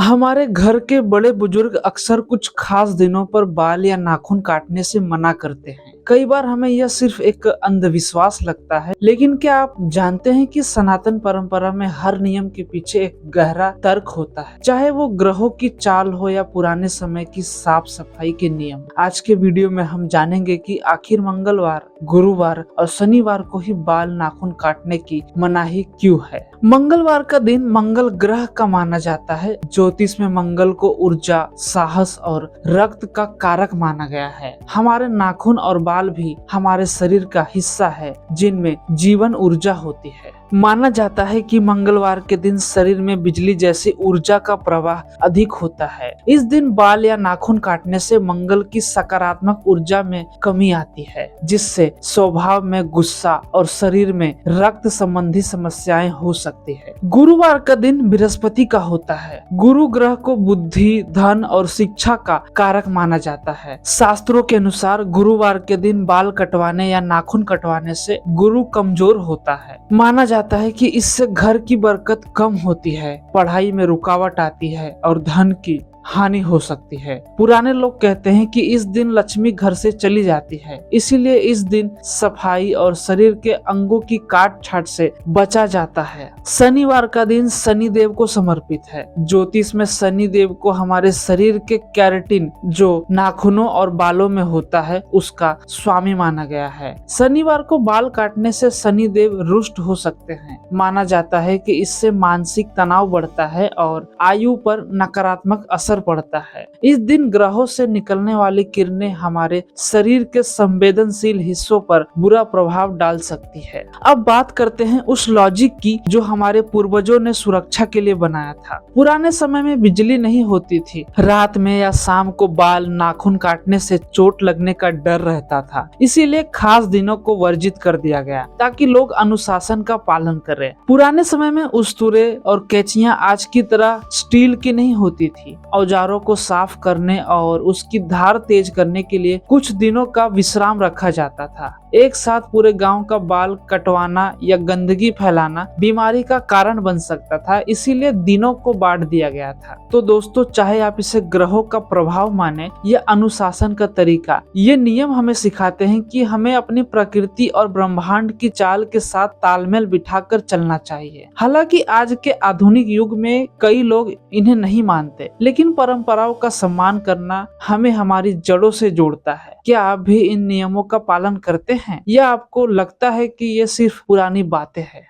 हमारे घर के बड़े बुजुर्ग अक्सर कुछ खास दिनों पर बाल या नाखून काटने से मना करते हैं। कई बार हमें यह सिर्फ एक अंधविश्वास लगता है, लेकिन क्या आप जानते हैं कि सनातन परंपरा में हर नियम के पीछे एक गहरा तर्क होता है, चाहे वो ग्रहों की चाल हो या पुराने समय की साफ सफाई के नियम। आज के वीडियो में हम जानेंगे कि आखिर मंगलवार, गुरुवार और शनिवार को ही बाल नाखून काटने की मनाही क्यों है। मंगलवार का दिन मंगल ग्रह का माना जाता है। ज्योतिष में मंगल को ऊर्जा, साहस और रक्त का कारक माना गया है। हमारे नाखून और बाल भी हमारे शरीर का हिस्सा है, जिनमें जीवन ऊर्जा होती है। माना जाता है कि मंगलवार के दिन शरीर में बिजली जैसी ऊर्जा का प्रवाह अधिक होता है। इस दिन बाल या नाखून काटने से मंगल की सकारात्मक ऊर्जा में कमी आती है, जिससे स्वभाव में गुस्सा और शरीर में रक्त संबंधी समस्याएं हो सकती है। गुरुवार का दिन बृहस्पति का होता है। गुरु ग्रह को बुद्धि, धन और शिक्षा का कारक माना जाता है। शास्त्रों के अनुसार गुरुवार के दिन बाल कटवाने या नाखून कटवाने से गुरु कमजोर होता है। माना जाता है कि इससे घर की बरकत कम होती है, पढ़ाई में रुकावट आती है और धन की हानि हो सकती है। पुराने लोग कहते हैं कि इस दिन लक्ष्मी घर से चली जाती है, इसीलिए इस दिन सफाई और शरीर के अंगों की काट छाट से बचा जाता है। शनिवार का दिन शनि देव को समर्पित है। ज्योतिष में शनि देव को हमारे शरीर के कैरेटिन, जो नाखूनों और बालों में होता है, उसका स्वामी माना गया है। शनिवार को बाल काटने से शनि देव रुष्ट हो सकते हैं। माना जाता है कि इससे मानसिक तनाव बढ़ता है और आयु पर नकारात्मक असर पड़ता है। इस दिन ग्रहों से निकलने वाली किरणें हमारे शरीर के संवेदनशील हिस्सों पर बुरा प्रभाव डाल सकती है। अब बात करते हैं उस लॉजिक की जो हमारे पूर्वजों ने सुरक्षा के लिए बनाया था। पुराने समय में बिजली नहीं होती थी। रात में या शाम को बाल नाखून काटने से चोट लगने का डर रहता था, इसीलिए खास दिनों को वर्जित कर दिया गया ताकि लोग अनुशासन का पालन करें। पुराने समय में उस्तुरे और कैंचियां आज की तरह स्टील की नहीं होती थी। औजारों को साफ करने और उसकी धार तेज करने के लिए कुछ दिनों का विश्राम रखा जाता था। एक साथ पूरे गांव का बाल कटवाना या गंदगी फैलाना बीमारी का कारण बन सकता था, इसीलिए दिनों को बांट दिया गया था। तो दोस्तों, चाहे आप इसे ग्रहों का प्रभाव माने या अनुशासन का तरीका, ये नियम हमें सिखाते हैं कि हमें अपनी प्रकृति और ब्रह्मांड की चाल के साथ तालमेल बिठाकर चलना चाहिए। हालांकि आज के आधुनिक युग में कई लोग इन्हें नहीं मानते, लेकिन परंपराओं का सम्मान करना हमें हमारी जड़ों से जोड़ता है। क्या आप भी इन नियमों का पालन करते हैं या आपको लगता है कि ये सिर्फ पुरानी बातें हैं?